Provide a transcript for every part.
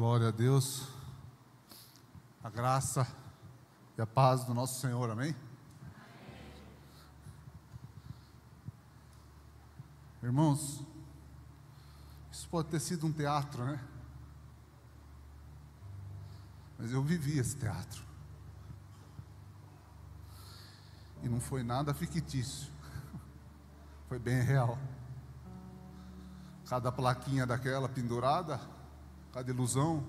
Glória a Deus, a graça e a paz do nosso Senhor, amém? Irmãos, isso pode ter sido um teatro, né? Mas eu vivi esse teatro. E não foi nada fictício, foi bem real. Cada plaquinha daquela pendurada, cada ilusão,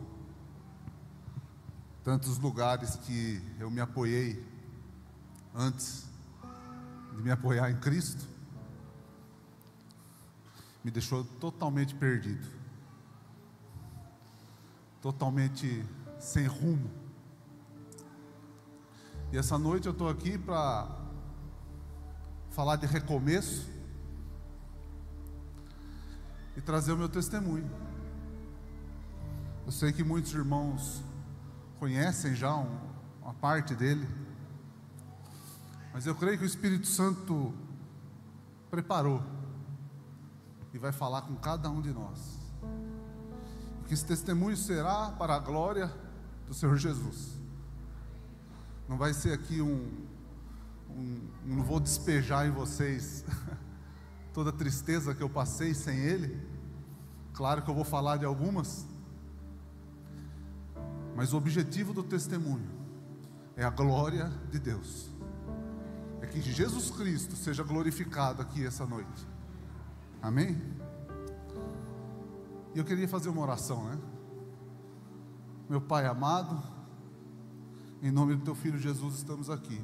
tantos lugares que eu me apoiei antes de me apoiar em Cristo, me deixou totalmente perdido, totalmente sem rumo. E essa noite eu estou aqui para falar de recomeço e trazer o meu testemunho. Eu sei que muitos irmãos conhecem já uma parte dele, mas eu creio que o Espírito Santo preparou e vai falar com cada um de nós, que esse testemunho será para a glória do Senhor Jesus. Não vai ser aqui não vou despejar em vocês toda a tristeza que eu passei sem Ele. Claro que eu vou falar de algumas, mas o objetivo do testemunho é a glória de Deus, é que Jesus Cristo seja glorificado aqui essa noite, amém? E eu queria fazer uma oração, né? Meu Pai amado, em nome do Teu Filho Jesus estamos aqui.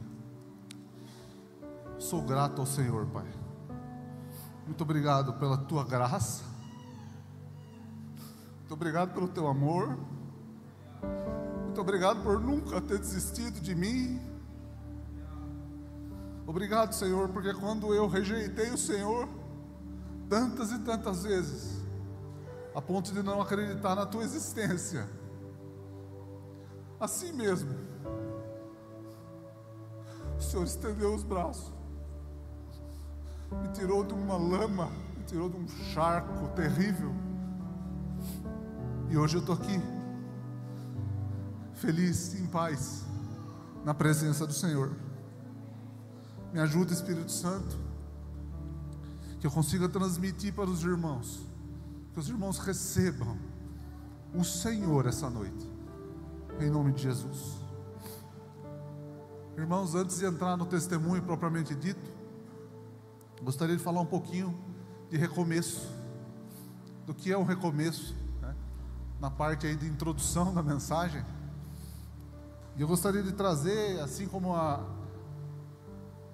Sou grato ao Senhor, Pai. Muito obrigado pela Tua graça, muito obrigado pelo Teu amor, muito obrigado por nunca ter desistido de mim. Obrigado, Senhor, porque quando eu rejeitei o Senhor tantas e tantas vezes, a ponto de não acreditar na Tua existência, assim mesmo o Senhor estendeu os braços, me tirou de uma lama, me tirou de um charco terrível, e hoje eu estou aqui feliz, em paz, na presença do Senhor. Me ajuda, Espírito Santo, que eu consiga transmitir para os irmãos, que os irmãos recebam o Senhor essa noite, em nome de Jesus. Irmãos, antes de entrar no testemunho propriamente dito, gostaria de falar um pouquinho de recomeço, do que é um recomeço, né? Na parte aí de introdução da mensagem. E eu gostaria de trazer, assim como a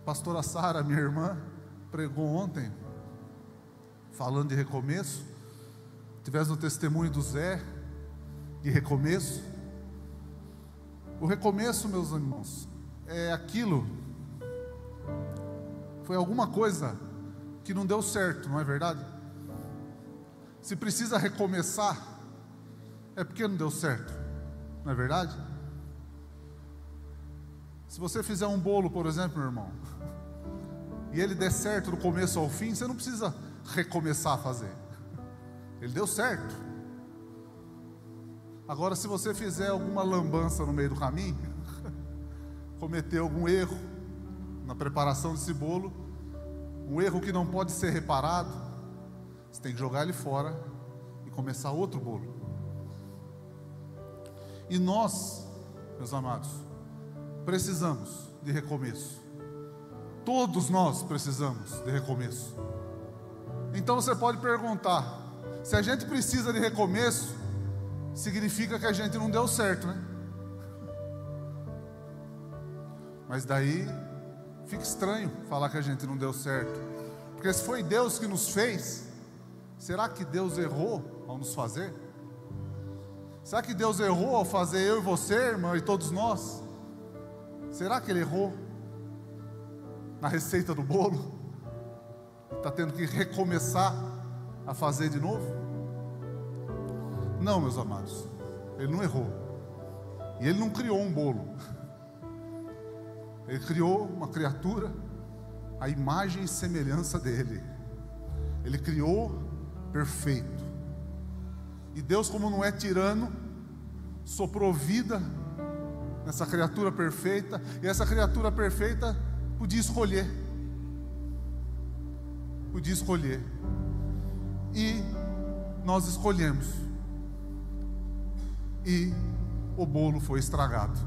pastora Sara, minha irmã, pregou ontem, falando de recomeço. Tivesse no testemunho do Zé, de recomeço. O recomeço, meus irmãos, é aquilo, foi alguma coisa que não deu certo, não é verdade? Se precisa recomeçar, é porque não deu certo, não é verdade? Se você fizer um bolo, por exemplo, meu irmão, e ele der certo do começo ao fim, você não precisa recomeçar a fazer, ele deu certo. Agora, se você fizer alguma lambança no meio do caminho, cometeu algum erro na preparação desse bolo, um erro que não pode ser reparado, você tem que jogar ele fora e começar outro bolo. E nós, meus amados, precisamos de recomeço. Todos nós precisamos de recomeço. Então você pode perguntar: se a gente precisa de recomeço, significa que a gente não deu certo, né? Mas daí fica estranho falar que a gente não deu certo, porque se foi Deus que nos fez, será que Deus errou ao nos fazer? Será que Deus errou ao fazer eu e você, irmão, e todos nós? Será que Ele errou na receita do bolo? Está tendo que recomeçar a fazer de novo? Não, meus amados, Ele não errou. E Ele não criou um bolo. Ele criou uma criatura à imagem e semelhança dEle. Ele criou perfeito. E Deus, como não é tirano, soprou vida nessa criatura perfeita, e essa criatura perfeita podia escolher. Podia escolher. E nós escolhemos. E o bolo foi estragado.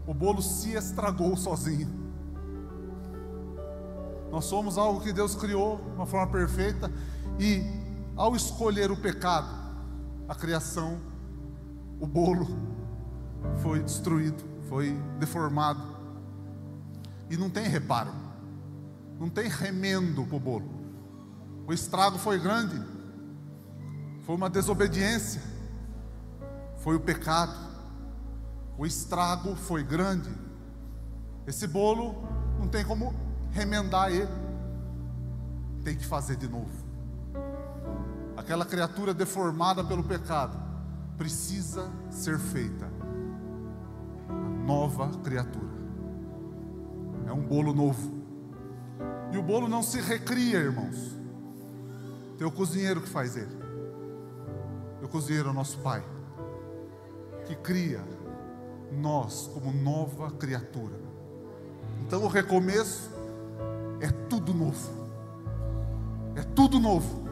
O bolo se estragou sozinho. Nós somos algo que Deus criou de uma forma perfeita, e ao escolher o pecado, a criação, o bolo foi destruído, foi deformado. E não tem reparo, não tem remendo para o bolo. O estrago foi grande, foi uma desobediência, foi o pecado. O estrago foi grande. Esse bolo não tem como remendar ele, tem que fazer de novo. Aquela criatura deformada pelo pecado precisa ser feita nova criatura. É um bolo novo. E o bolo não se recria, irmãos. Tem o cozinheiro que faz ele. O cozinheiro é o nosso Pai, que cria nós como nova criatura. Então o recomeço é tudo novo. É tudo novo.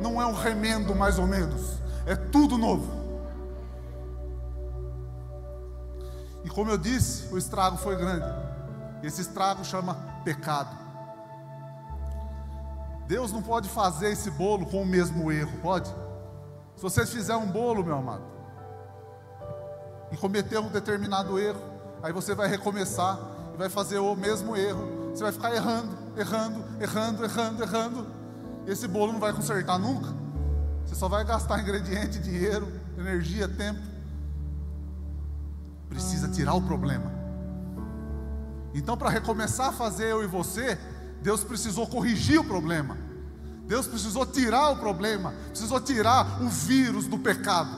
Não é um remendo mais ou menos. É tudo novo. E como eu disse, o estrago foi grande. Esse estrago chama pecado. Deus não pode fazer esse bolo com o mesmo erro, pode? Se você fizer um bolo, meu amado, e cometer um determinado erro, aí você vai recomeçar e vai fazer o mesmo erro. Você vai ficar errando, e esse bolo não vai consertar nunca. Você só vai gastar ingrediente, dinheiro, energia, tempo. Precisa tirar o problema. Então, para recomeçar a fazer eu e você, Deus precisou corrigir o problema. Deus precisou tirar o problema, precisou tirar o vírus do pecado.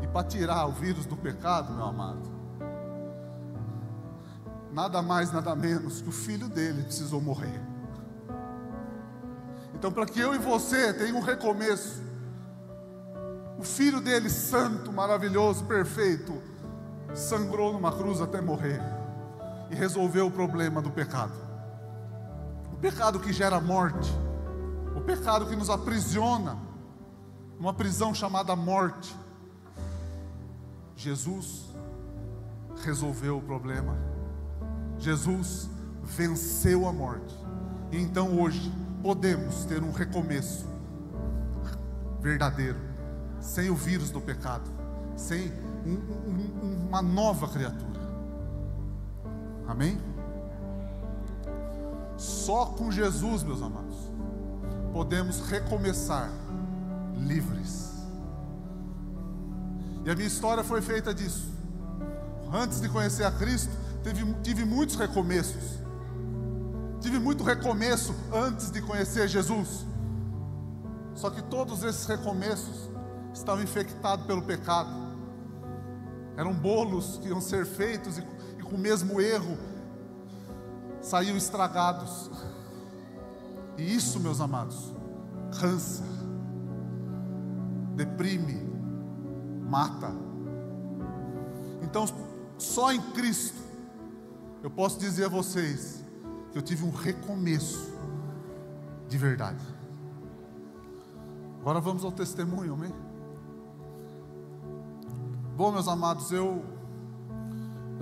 E para tirar o vírus do pecado, meu amado, nada mais, nada menos que o filho dele precisou morrer. Então, para que eu e você tenham um recomeço, o filho dele, santo, maravilhoso, perfeito, sangrou numa cruz até morrer e resolveu o problema do pecado. O pecado que gera morte, o pecado que nos aprisiona, uma prisão chamada morte. Jesus resolveu o problema. Jesus venceu a morte. E então hoje podemos ter um recomeço verdadeiro, sem o vírus do pecado, sem uma nova criatura. Amém? Só com Jesus, meus amados, podemos recomeçar livres. E a minha história foi feita disso. Antes de conhecer a Cristo, tive muitos recomeços. Tive muito recomeço antes de conhecer Jesus. Só que todos esses recomeços estavam infectados pelo pecado. Eram bolos que iam ser feitos e com o mesmo erro saíam estragados. E isso, meus amados, cansa, deprime, mata. Então, só em Cristo eu posso dizer a vocês que eu tive um recomeço de verdade. Agora vamos ao testemunho, amém? Bom, meus amados, eu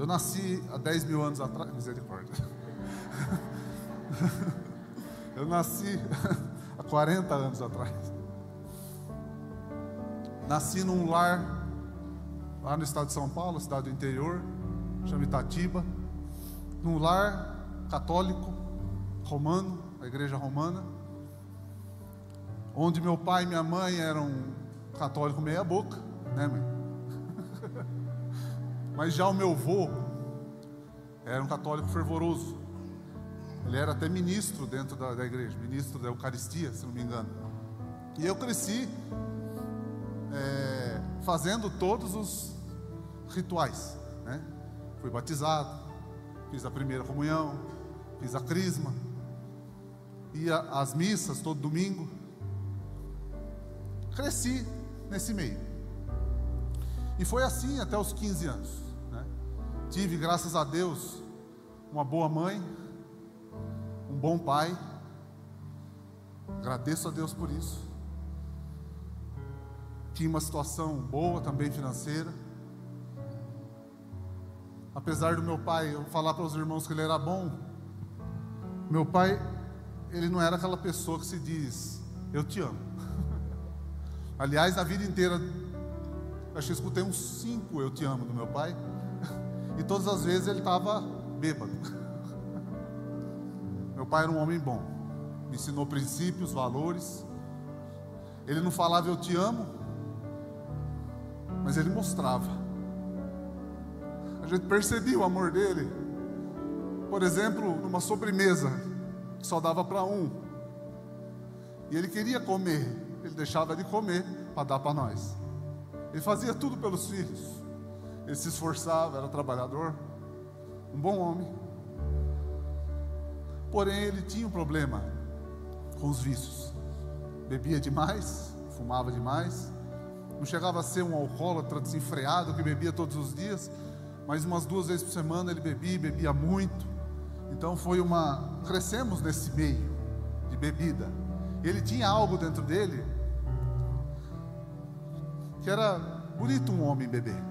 nasci há 10 mil anos atrás. Misericórdia. Eu nasci há 40 anos atrás. Nasci num lar lá no estado de São Paulo, cidade do interior, chama Itatiba, num lar católico, romano, a igreja romana, onde meu pai e minha mãe eram católicos meia boca, né, mãe? Mas já o meu avô era um católico fervoroso. Ele era até ministro dentro da igreja, ministro da Eucaristia, se não me engano. E eu cresci fazendo todos os rituais, né? Fui batizado, fiz a primeira comunhão, fiz a crisma, ia às missas todo domingo. Cresci nesse meio. E foi assim até os 15 anos, né? Tive, graças a Deus, uma boa mãe, um bom pai. Agradeço a Deus por isso. Tinha uma situação boa também financeira. Apesar do meu pai, eu falar para os irmãos que ele era bom, meu pai, ele não era aquela pessoa que se diz, eu te amo. Aliás, na vida inteira, acho que escutei uns 5 eu te amo do meu pai, e todas as vezes ele estava bêbado. Meu pai era um homem bom, me ensinou princípios, valores. Ele não falava eu te amo, mas ele mostrava. A gente percebia o amor dele, por exemplo, numa sobremesa que só dava para um, e ele queria comer, ele deixava de comer para dar para nós. Ele fazia tudo pelos filhos, ele se esforçava, era trabalhador, um bom homem. Porém, ele tinha um problema com os vícios. Bebia demais, fumava demais. Não chegava a ser um alcoólatra desenfreado que bebia todos os dias, mas umas 2 vezes por semana ele bebia muito. Então crescemos nesse meio de bebida. Ele tinha algo dentro dele que era bonito um homem beber,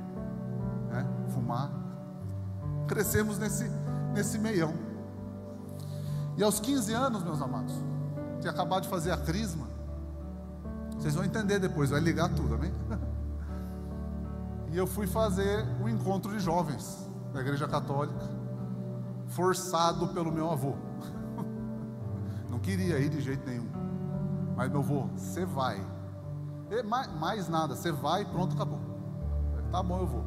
né? Fumar. Crescemos nesse meião. E aos 15 anos, meus amados, tinha acabado de fazer a crisma. Vocês vão entender depois, vai ligar tudo, amém? E eu fui fazer um encontro de jovens da Igreja Católica, forçado pelo meu avô. Não queria ir de jeito nenhum, mas meu avô, você vai. E mais nada, você vai e pronto, acabou. Tá bom, eu vou.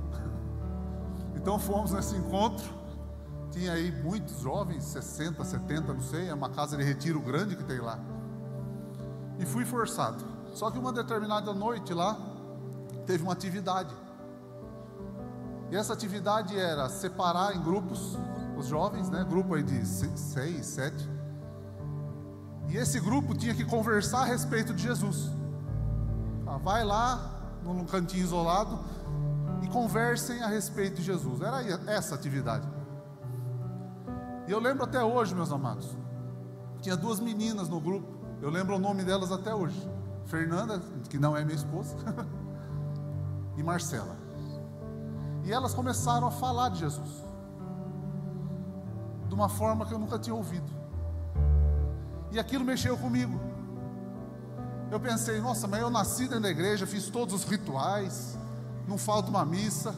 Então fomos nesse encontro. Tinha aí muitos jovens, 60, 70, não sei, é uma casa de retiro grande que tem lá. E fui forçado. Só que uma determinada noite lá, teve uma atividade. E essa atividade era separar em grupos, os jovens, né? Grupo aí de 6, 7. E esse grupo tinha que conversar a respeito de Jesus. Vai lá, num cantinho isolado, e conversem a respeito de Jesus. Era essa atividade. E eu lembro até hoje, meus amados, tinha 2 meninas no grupo, eu lembro o nome delas até hoje: Fernanda, que não é minha esposa, e Marcela. E elas começaram a falar de Jesus, de uma forma que eu nunca tinha ouvido, e aquilo mexeu comigo. Eu pensei, nossa, mas eu nasci dentro da igreja, fiz todos os rituais, não falta uma missa,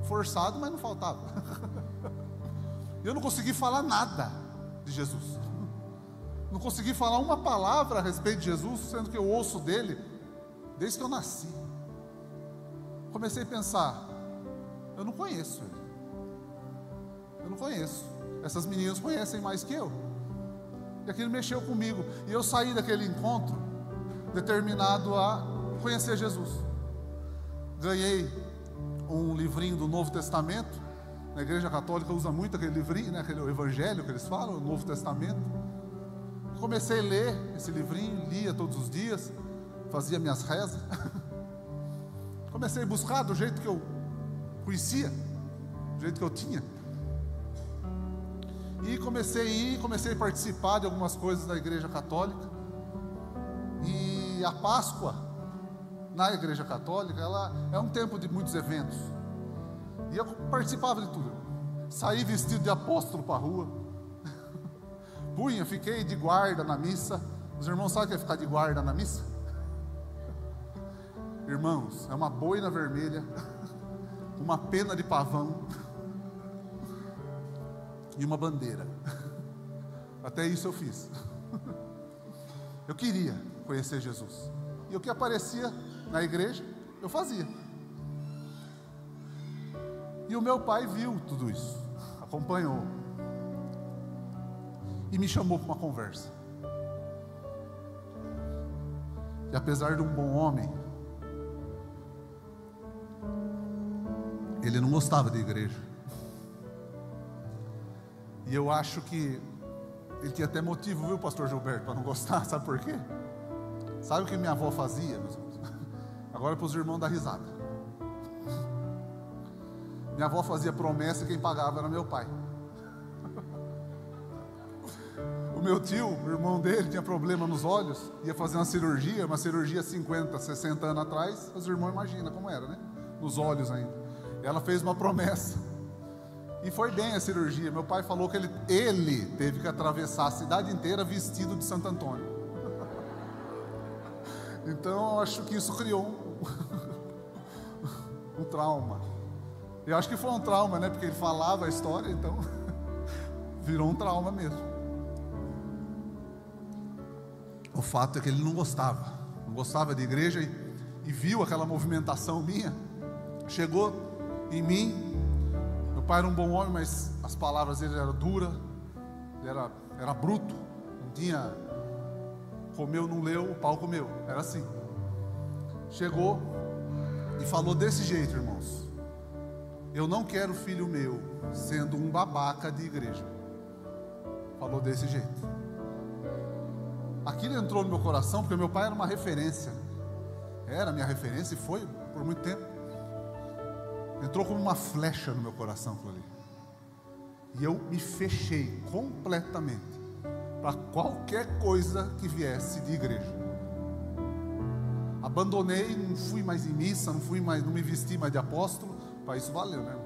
forçado, mas não faltava. Eu não consegui falar nada de Jesus, não consegui falar uma palavra a respeito de Jesus, sendo que eu ouço dele desde que eu nasci. Comecei a pensar, eu não conheço ele, eu não conheço, essas meninas conhecem mais que eu. E aquilo mexeu comigo, e eu saí daquele encontro determinado a conhecer Jesus. Ganhei um livrinho do Novo Testamento. Na Igreja Católica usa muito aquele livrinho, né? Aquele Evangelho que eles falam, o Novo Testamento. Comecei a ler esse livrinho, lia todos os dias, fazia minhas rezas. Comecei a buscar do jeito que eu conhecia, do jeito que eu tinha. E comecei a participar de algumas coisas da Igreja Católica. E a Páscoa na Igreja Católica, ela é um tempo de muitos eventos. E eu participava de tudo. Saí vestido de apóstolo para a rua. Fiquei de guarda na missa. Os irmãos sabem o que é ficar de guarda na missa? Irmãos, é uma boina vermelha, uma pena de pavão e uma bandeira. Até isso eu fiz. Eu queria conhecer Jesus. E o que aparecia na igreja, eu fazia. E o meu pai viu tudo isso, acompanhou, e me chamou para uma conversa. E apesar de um bom homem, ele não gostava de igreja. E eu acho que ele tinha até motivo, viu, pastor Gilberto, para não gostar. Sabe por quê? Sabe o que minha avó fazia, meus irmãos? Agora é para os irmãos dar risada. Minha avó fazia promessa e quem pagava era meu pai. O meu tio, o irmão dele, tinha problema nos olhos, ia fazer uma cirurgia 50, 60 anos atrás. Os irmãos imaginam como era, né? Nos olhos ainda. Ela fez uma promessa. E foi bem a cirurgia. Meu pai falou que ele teve que atravessar a cidade inteira vestido de Santo Antônio. Então eu acho que isso criou um trauma. Eu acho que foi um trauma, né? Porque ele falava a história, então virou um trauma mesmo. O fato é que ele não gostava de igreja e viu aquela movimentação minha. Chegou em mim. Meu pai era um bom homem, mas as palavras dele eram duras, era bruto, não tinha, comeu, não leu, o pau comeu, era assim. Chegou e falou desse jeito, irmãos: eu não quero filho meu sendo um babaca de igreja. Falou desse jeito. Aquilo entrou no meu coração, porque meu pai era uma referência, era minha referência e foi por muito tempo. Entrou como uma flecha no meu coração aquilo ali. E eu me fechei completamente para qualquer coisa que viesse de igreja. Abandonei, não fui mais em missa, não me vesti mais de apóstolo. Para isso valeu, né?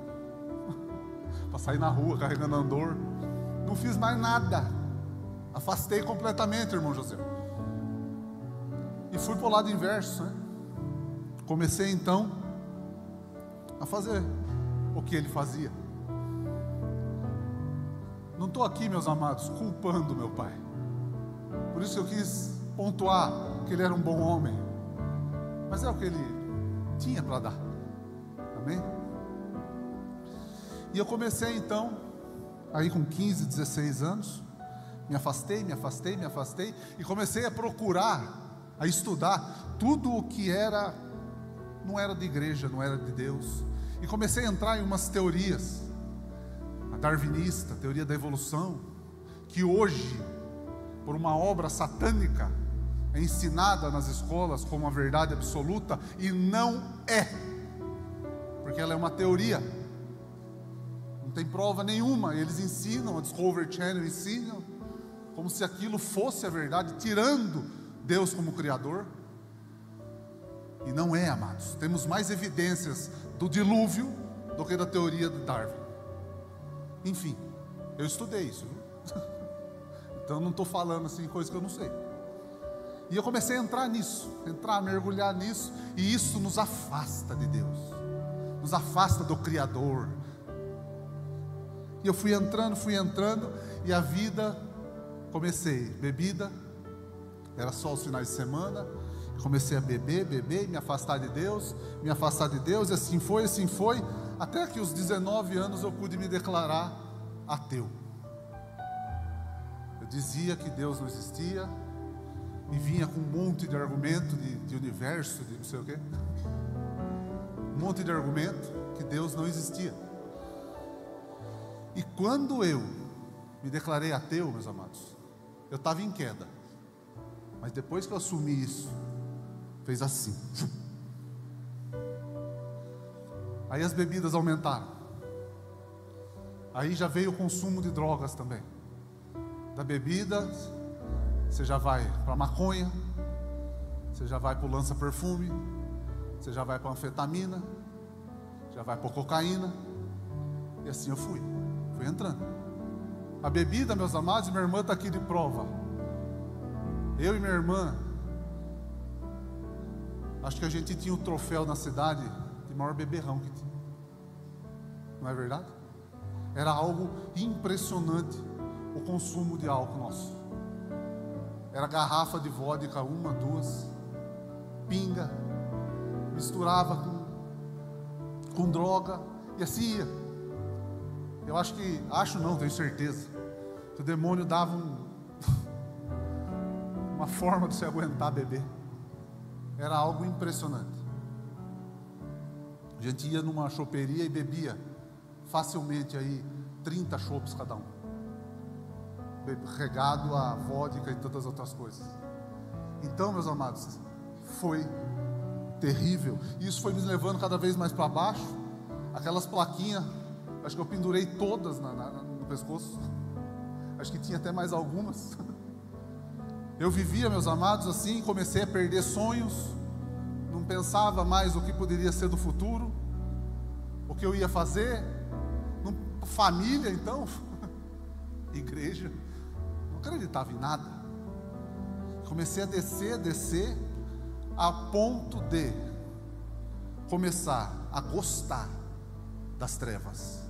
Para sair na rua carregando andor. Não fiz mais nada. Afastei completamente, irmão José. E fui para o lado inverso, né? Comecei então a fazer o que ele fazia. Não estou aqui, meus amados, culpando meu pai. Por isso eu quis pontuar que ele era um bom homem. Mas é o que ele tinha para dar. Amém? E eu comecei então, aí com 15, 16 anos, me afastei, e comecei a procurar, a estudar tudo o que não era de igreja, não era de Deus. E comecei a entrar em umas teorias, a darwinista, a teoria da evolução, que hoje, por uma obra satânica, é ensinada nas escolas como uma verdade absoluta, e não é, porque ela é uma teoria, não tem prova nenhuma. Eles ensinam, a Discovery Channel ensina, como se aquilo fosse a verdade, tirando Deus como Criador. E não é, amados. Temos mais evidências do dilúvio do que da teoria de Darwin. Enfim, eu estudei isso, viu? Então não estou falando assim coisas que eu não sei. E eu comecei a entrar nisso, a mergulhar nisso. E isso nos afasta de Deus, nos afasta do Criador. E eu fui entrando, e a vida, comecei, bebida, era só os finais de semana. Comecei a beber, e me afastar de Deus, e assim foi, até que aos 19 anos eu pude me declarar ateu. Eu dizia que Deus não existia, e vinha com um monte de argumento de universo, de não sei o quê, um monte de argumento que Deus não existia. E quando eu me declarei ateu, meus amados, eu estava em queda, mas depois que eu assumi isso, fez assim. Aí as bebidas aumentaram. Aí já veio o consumo de drogas também. Da bebida, você já vai para a maconha, você já vai para o lança-perfume, você já vai para a anfetamina, já vai para a cocaína. E assim eu fui entrando. A bebida, meus amados, minha irmã está aqui de prova. Eu e minha irmã, acho que a gente tinha o troféu na cidade de maior beberrão que tinha. Não é verdade? Era algo impressionante o consumo de álcool nosso. Era garrafa de vodka, 1, 2, pinga, misturava com droga, e assim ia. Eu tenho certeza, que o demônio dava uma forma de se aguentar beber. Era algo impressionante. A gente ia numa choperia e bebia facilmente aí 30 chopes cada um, regado a vodka e tantas outras coisas. Então, meus amados, foi terrível. E isso foi me levando cada vez mais para baixo. Aquelas plaquinhas, acho que eu pendurei todas no pescoço. Acho que tinha até mais algumas. Eu vivia, meus amados, assim, comecei a perder sonhos. Não pensava mais o que poderia ser do futuro, o que eu ia fazer. Família, então, igreja, não acreditava em nada. Comecei a descer, a ponto de começar a gostar das trevas.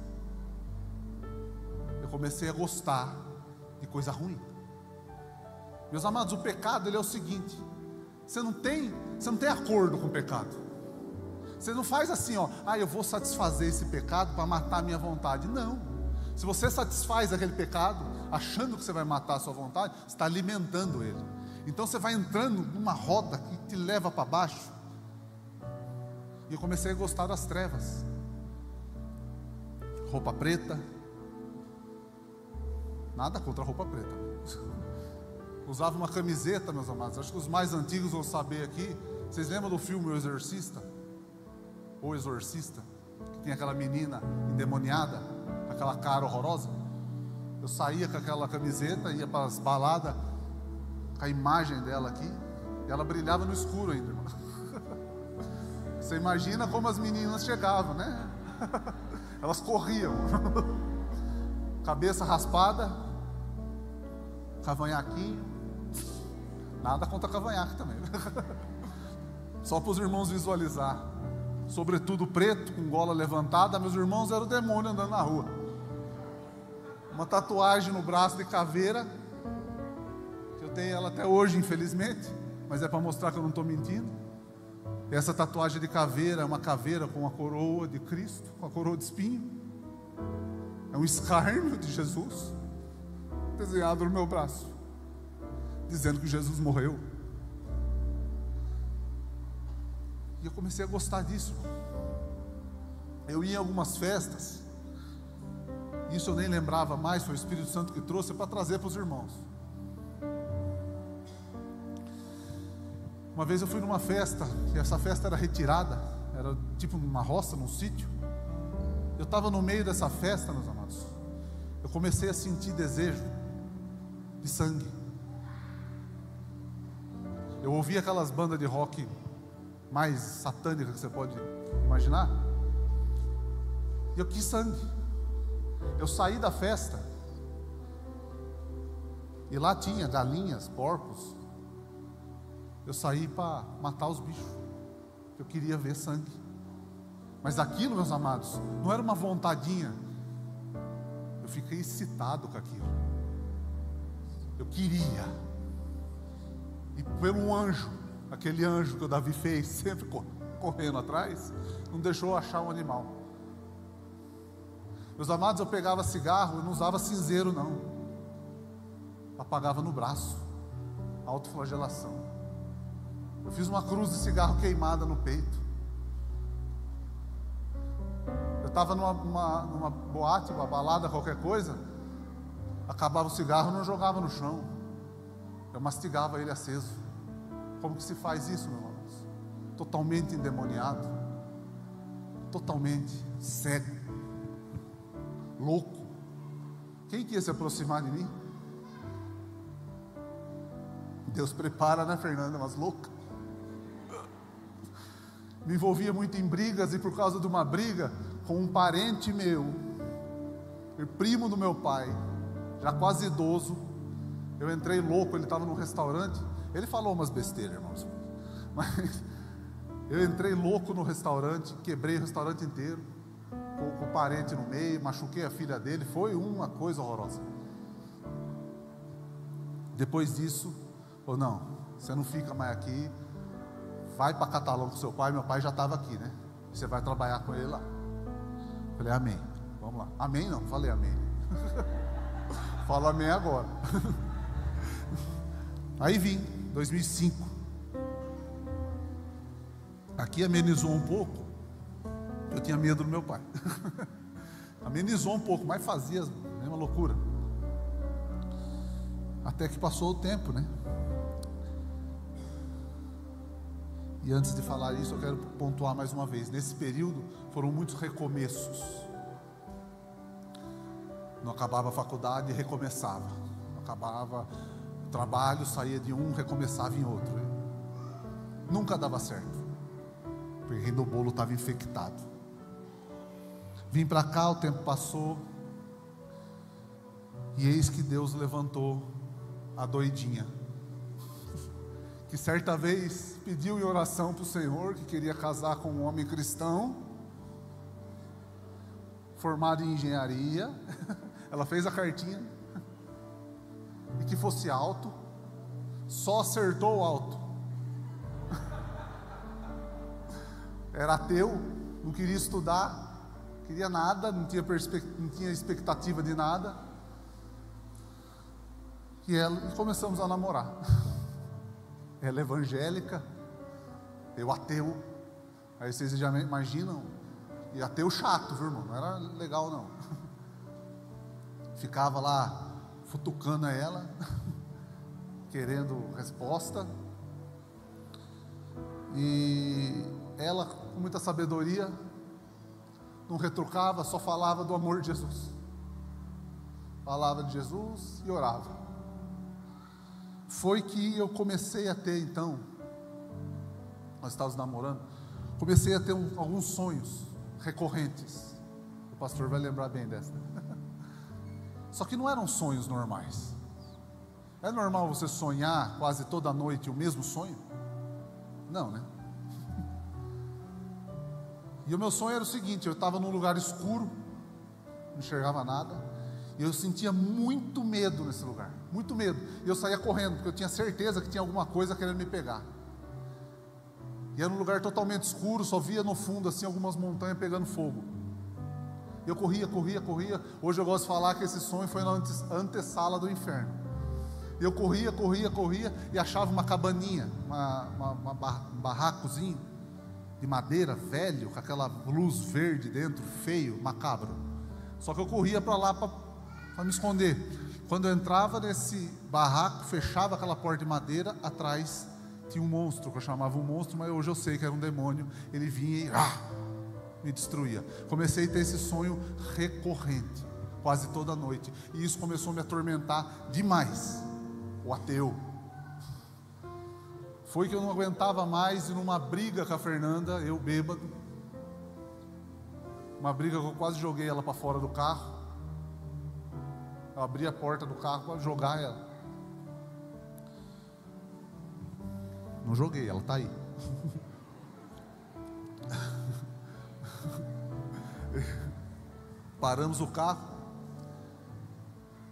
Eu comecei a gostar de coisa ruim. Meus amados, o pecado, ele é o seguinte: você não tem acordo com o pecado. Você não faz assim, ó, eu vou satisfazer esse pecado para matar a minha vontade. Não. Se você satisfaz aquele pecado, achando que você vai matar a sua vontade, você está alimentando ele. Então você vai entrando numa roda que te leva para baixo. E eu comecei a gostar das trevas. Roupa preta. Nada contra a roupa preta. Usava uma camiseta, meus amados. Acho que os mais antigos vão saber aqui. Vocês lembram do filme O Exorcista? O Exorcista, que tem aquela menina endemoniada, aquela cara horrorosa. Eu saía com aquela camiseta, ia para as baladas, com a imagem dela aqui, e ela brilhava no escuro ainda, irmão. Você imagina como as meninas chegavam, né? Elas corriam, cabeça raspada, cavanhaquinho. Nada contra cavanhaque também, só para os irmãos visualizar. Sobretudo preto, com gola levantada. Meus irmãos eram o demônio andando na rua. Uma tatuagem no braço de caveira, que eu tenho ela até hoje, infelizmente, mas é para mostrar que eu não estou mentindo. Essa tatuagem de caveira é uma caveira com a coroa de Cristo, com a coroa de espinho. É um escárnio de Jesus desenhado no meu braço, dizendo que Jesus morreu. E eu comecei a gostar disso. Eu ia em algumas festas, isso eu nem lembrava mais, foi o Espírito Santo que trouxe para trazer para os irmãos. Uma vez eu fui numa festa, e essa festa era retirada, era tipo numa roça, num sítio. Eu estava no meio dessa festa, meus amados. Eu comecei a sentir desejo de sangue. Eu ouvi aquelas bandas de rock mais satânicas que você pode imaginar. E eu quis sangue. Eu saí da festa e lá tinha galinhas, porcos. Eu saí para matar os bichos. Eu queria ver sangue. Mas aquilo, meus amados, não era uma vontadinha. Eu fiquei excitado com aquilo. Eu queria. E pelo anjo, aquele anjo que o Davi fez, sempre correndo atrás, não deixou eu achar um animal. Meus amados, eu pegava cigarro, eu não usava cinzeiro não. Apagava no braço. Autoflagelação. Eu fiz uma cruz de cigarro queimada no peito. Eu estava numa boate, uma balada, qualquer coisa. Acabava o cigarro, eu não jogava no chão. Eu mastigava ele aceso. Como que se faz isso, meus irmãos? Totalmente endemoniado, totalmente cego, louco. Quem quer se aproximar de mim? Deus prepara, né, Fernanda? Mas louca. Me envolvia muito em brigas, e por causa de uma briga com um parente meu, primo do meu pai, já quase idoso, eu entrei louco. Ele estava num restaurante. Ele falou umas besteiras, irmãos, mas eu entrei louco no restaurante, quebrei o restaurante inteiro, com o parente no meio, machuquei a filha dele. Foi uma coisa horrorosa. Depois disso, falou: não, você não fica mais aqui, vai para Catalão com seu pai. Meu pai já estava aqui, né? Você vai trabalhar com ele lá. Falei: amém, vamos lá. Amém não, falei amém. Falo amém agora. Aí vim, 2005. Aqui amenizou um pouco. Eu tinha medo do meu pai. Amenizou um pouco, mas fazia a mesma loucura. Até que passou o tempo, né? E antes de falar isso, eu quero pontuar mais uma vez. Nesse período, foram muitos recomeços. Não acabava a faculdade e recomeçava. Não acabava o trabalho, saía de um, recomeçava em outro. Nunca dava certo, porque o bolo estava infectado. Vim para cá, o tempo passou, e eis que Deus levantou a doidinha, que certa vez pediu em oração para o Senhor, que queria casar com um homem cristão, formado em engenharia. Ela fez a cartinha, e que fosse alto, só acertou o alto. Era ateu, não queria estudar, queria nada, não tinha expectativa de nada. E começamos a namorar. Ela evangélica, eu ateu. Aí vocês já imaginam, e ateu chato, viu, irmão? Não era legal não. Ficava lá futucando ela, querendo resposta. E ela, com muita sabedoria, não retrucava, só falava do amor de Jesus. Falava de Jesus e orava. Foi que eu comecei a ter, então, nós estávamos namorando, comecei a ter alguns sonhos recorrentes. O pastor vai lembrar bem dessa. Só que não eram sonhos normais. É normal você sonhar quase toda noite o mesmo sonho? Não, né? E o meu sonho era o seguinte: eu estava num lugar escuro, não enxergava nada, e eu sentia muito medo nesse lugar, muito medo, e eu saía correndo, porque eu tinha certeza que tinha alguma coisa querendo me pegar. E era um lugar totalmente escuro, só via no fundo assim algumas montanhas pegando fogo. E eu corria. Hoje eu gosto de falar que esse sonho foi na antessala do inferno. E eu corria, e achava uma cabaninha, um barracozinho de madeira, velho, com aquela luz verde dentro, feio, macabro. Só que eu corria para lá para me esconder. Quando eu entrava nesse barraco, fechava aquela porta de madeira, atrás tinha um monstro, que eu chamava um monstro, mas hoje eu sei que era um demônio. Ele vinha e me destruía. Comecei a ter esse sonho recorrente, quase toda noite, e isso começou a me atormentar demais. O ateu. Foi que eu não aguentava mais, e numa briga com a Fernanda, eu bêbado, uma briga que eu quase joguei ela para fora do carro. Eu abri a porta do carro para jogar ela. Não joguei, ela está aí. Paramos o carro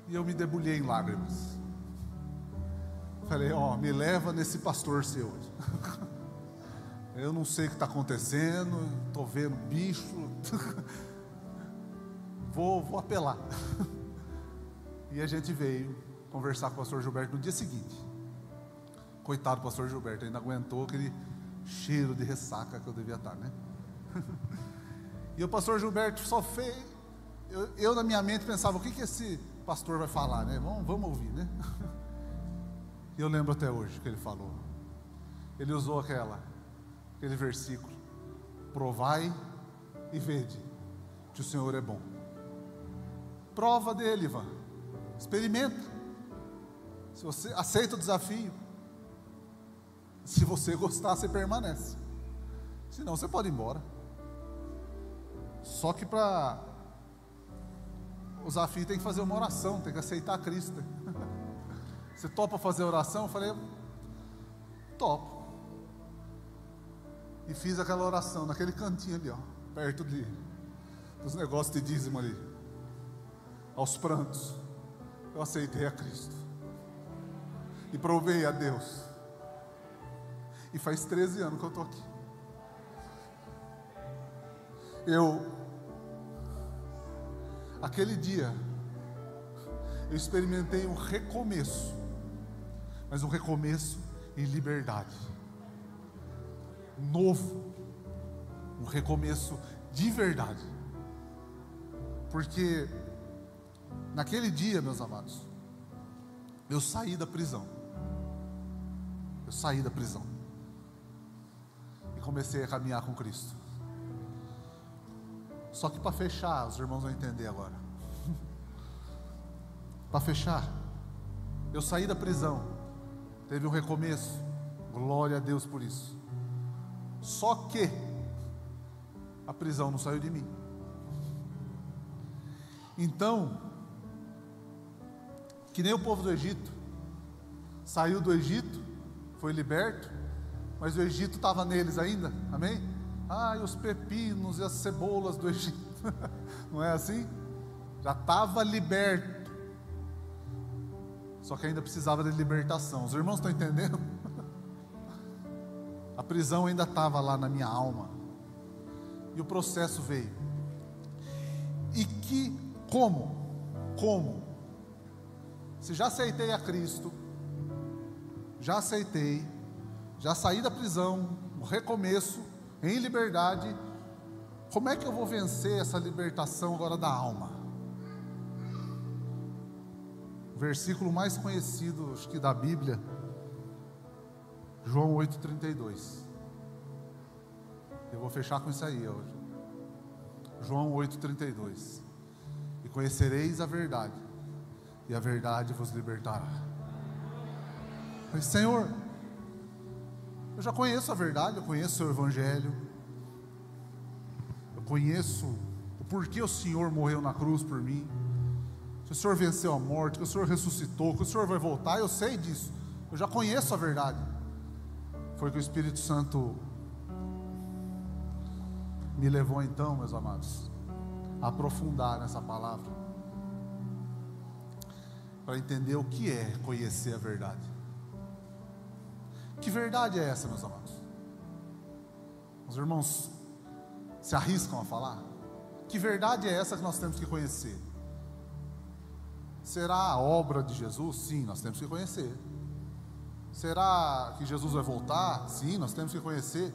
e eu me debulhei em lágrimas. Falei: me leva nesse pastor seu. Eu não sei o que está acontecendo, estou vendo bicho. Vou apelar. E a gente veio conversar com o pastor Gilberto no dia seguinte. Coitado do pastor Gilberto, ainda aguentou aquele cheiro de ressaca que eu devia estar, né? E o pastor Gilberto só fez. Eu na minha mente pensava: o que esse pastor vai falar, né? Vamos ouvir, né? E eu lembro até hoje que ele falou. Ele usou aquele versículo: provai e vede que o Senhor é bom. Prova dele, Ivan. Experimenta. Se você aceita o desafio, se você gostar, você permanece. Senão você pode ir embora. Só que para o desafio tem que fazer uma oração, tem que aceitar Cristo. Você topa fazer oração? Eu falei: topo. E fiz aquela oração naquele cantinho ali, perto dos negócios de dízimo ali, aos prantos. Eu aceitei a Cristo e provei a Deus. E faz 13 anos que eu estou aqui. Aquele dia, eu experimentei um recomeço, mas um recomeço em liberdade, novo, um recomeço de verdade, porque naquele dia, meus amados, eu saí da prisão. comecei a caminhar com Cristo. Só que para fechar, os irmãos vão entender agora. Para fechar, eu saí da prisão, teve um recomeço, glória a Deus por isso. Só que a prisão não saiu de mim. Então, que nem o povo do Egito, saiu do Egito, foi liberto, mas o Egito estava neles ainda, amém? E os pepinos e as cebolas do Egito, não é assim? Já estava liberto, só que ainda precisava de libertação. Os irmãos estão entendendo? A prisão ainda estava lá na minha alma, e o processo veio. E como? Se já aceitei a Cristo, já saí da prisão, o recomeço, em liberdade, como é que eu vou vencer essa libertação agora da alma? O versículo mais conhecido, acho que da Bíblia, João 8,32. Eu vou fechar com isso aí hoje. João 8,32. E conhecereis a verdade, e a verdade vos libertará. Mas, Senhor, eu já conheço a verdade, eu conheço o seu Evangelho, eu conheço o porquê o Senhor morreu na cruz por mim, que o Senhor venceu a morte, que o Senhor ressuscitou, que o Senhor vai voltar, eu sei disso, eu já conheço a verdade. Foi que o Espírito Santo me levou então, meus amados, a aprofundar nessa palavra, para entender o que é conhecer a verdade. Que verdade é essa, meus amados? Os irmãos se arriscam a falar? Que verdade é essa que nós temos que conhecer? Será a obra de Jesus? Sim, nós temos que conhecer. Será que Jesus vai voltar? Sim, nós temos que conhecer.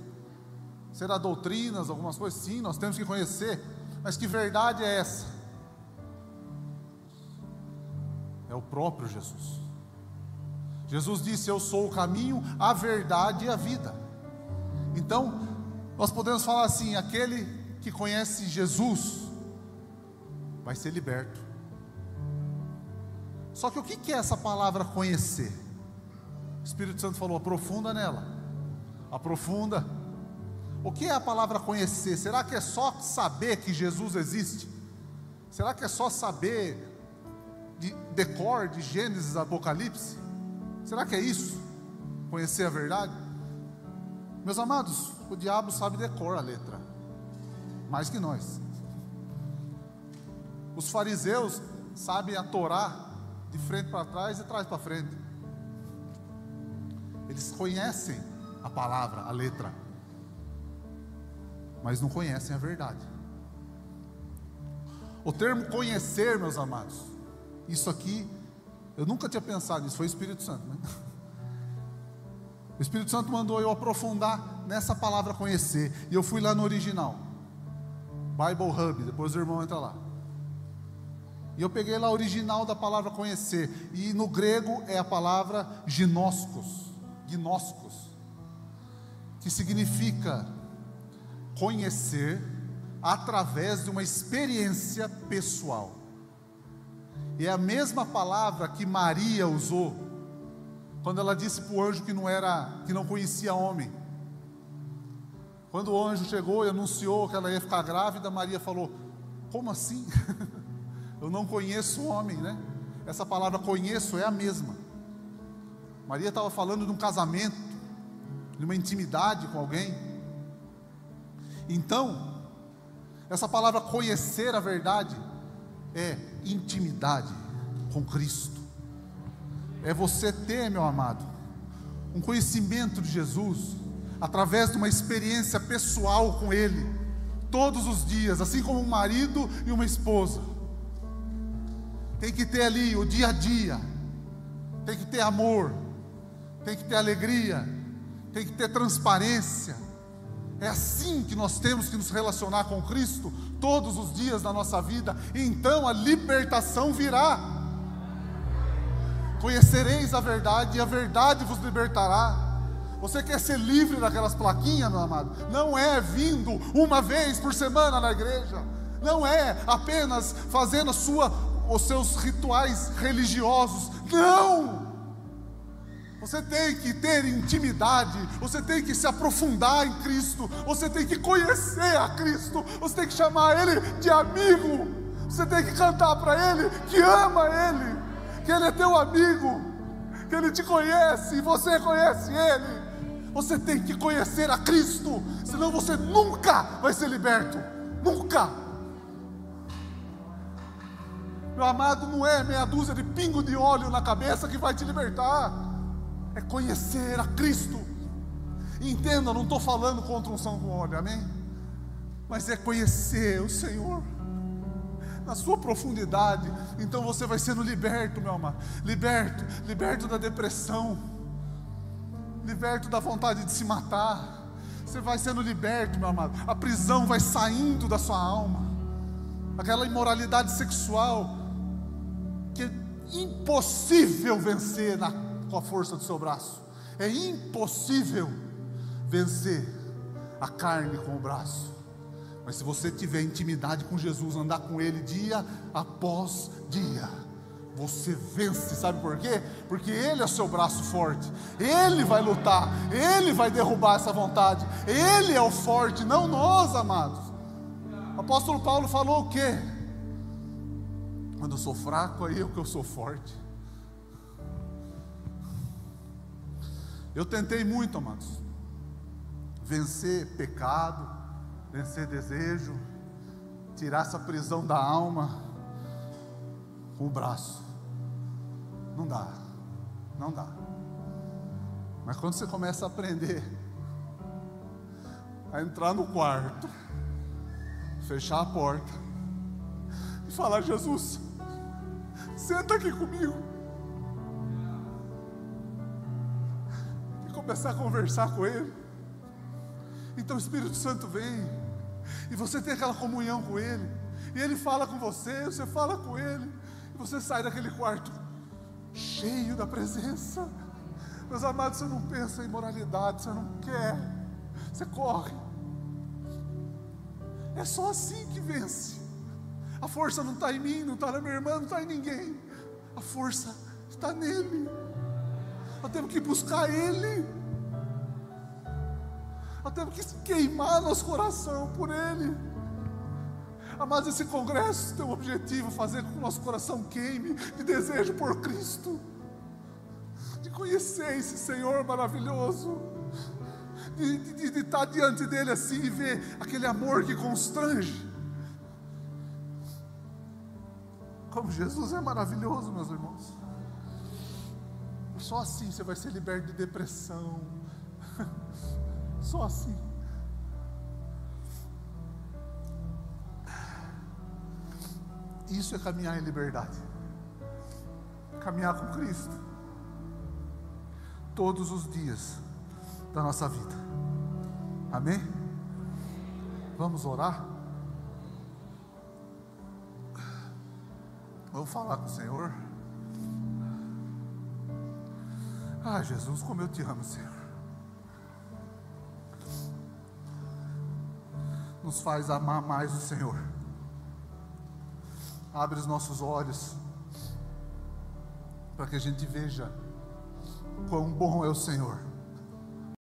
Será doutrinas, algumas coisas? Sim, nós temos que conhecer. Mas que verdade é essa? É o próprio Jesus. Jesus disse: eu sou o caminho, a verdade e a vida. Então, nós podemos falar assim: aquele que conhece Jesus vai ser liberto. Só que o que é essa palavra conhecer? O Espírito Santo falou: aprofunda nela. Aprofunda. O que é a palavra conhecer? Será que é só saber que Jesus existe? Será que é só saber de decor de Gênesis, Apocalipse? Será que é isso? Conhecer a verdade? Meus amados, o diabo sabe decor a letra, mais que nós. Os fariseus sabem a Torá de frente para trás e trás para frente. Eles conhecem a palavra, a letra, mas não conhecem a verdade. O termo conhecer, meus amados, isso aqui, eu nunca tinha pensado nisso, foi o Espírito Santo, né? O Espírito Santo mandou eu aprofundar nessa palavra conhecer, e eu fui lá no original, Bible Hub, depois o irmão entra lá, e eu peguei lá o original da palavra conhecer, e no grego é a palavra gnoskos, que significa conhecer através de uma experiência pessoal. E é a mesma palavra que Maria usou quando ela disse para o anjo que não conhecia homem. Quando o anjo chegou e anunciou que ela ia ficar grávida, Maria falou: como assim? Eu não conheço homem, né? Essa palavra conheço é a mesma. Maria estava falando de um casamento, de uma intimidade com alguém. Então, essa palavra conhecer a verdade é intimidade com Cristo. É você ter, meu amado, um conhecimento de Jesus através de uma experiência pessoal com Ele, todos os dias, assim como um marido e uma esposa. Tem que ter ali o dia a dia, tem que ter amor, tem que ter alegria, tem que ter transparência. É assim que nós temos que nos relacionar com Cristo todos os dias da nossa vida. Então a libertação virá. Conhecereis a verdade e a verdade vos libertará. Você quer ser livre daquelas plaquinhas, meu amado? Não é vindo uma vez por semana na igreja. Não é apenas fazendo os seus rituais religiosos. Não! Você tem que ter intimidade, você tem que se aprofundar em Cristo, você tem que conhecer a Cristo, você tem que chamar Ele de amigo, você tem que cantar para Ele que ama Ele, que Ele é teu amigo, que Ele te conhece e você conhece Ele. Você tem que conhecer a Cristo, senão você nunca vai ser liberto, nunca. Meu amado, não é meia dúzia de pingo de óleo na cabeça que vai te libertar. É conhecer a Cristo. E entenda, eu não estou falando contra unção com óleo, amém? Mas é conhecer o Senhor na sua profundidade. Então você vai sendo liberto, meu amado. Liberto da depressão, liberto da vontade de se matar. Você vai sendo liberto, meu amado. A prisão vai saindo da sua alma. Aquela imoralidade sexual que é impossível vencer com a força do seu braço. É impossível vencer a carne com o braço. Mas se você tiver intimidade com Jesus, andar com Ele dia após dia, você vence. Sabe por quê? Porque Ele é o seu braço forte. Ele vai lutar, Ele vai derrubar essa vontade. Ele é o forte, não nós, amados. O apóstolo Paulo falou o quê? Quando eu sou fraco, aí eu que eu sou forte. Eu tentei muito, amados, vencer pecado, vencer desejo, tirar essa prisão da alma com o braço. Não dá, não dá. Mas quando você começa a aprender a entrar no quarto, fechar a porta e falar: Jesus, senta aqui comigo, começar a conversar com Ele, então o Espírito Santo vem, e você tem aquela comunhão com Ele, e Ele fala com você, você fala com Ele, e você sai daquele quarto cheio da presença. Meus amados, você não pensa em moralidade, você não quer, você corre. É só assim que vence. A força não está em mim, não está na minha irmã, não está em ninguém, a força está nele. Nós temos que buscar Ele. Nós temos que queimar nosso coração por Ele. Amados, esse congresso tem o objetivo: fazer com que o nosso coração queime de desejo por Cristo, de conhecer esse Senhor maravilhoso, de estar diante dEle assim e ver aquele amor que constrange. Como Jesus é maravilhoso, meus irmãos. Só assim você vai ser liberto de depressão. Só assim. Isso é caminhar em liberdade. Caminhar com Cristo todos os dias da nossa vida. Amém? Vamos orar? Vamos falar com o Senhor. Ah, Jesus, como eu te amo, Senhor. Nos faz amar mais o Senhor. Abre os nossos olhos para que a gente veja quão bom é o Senhor.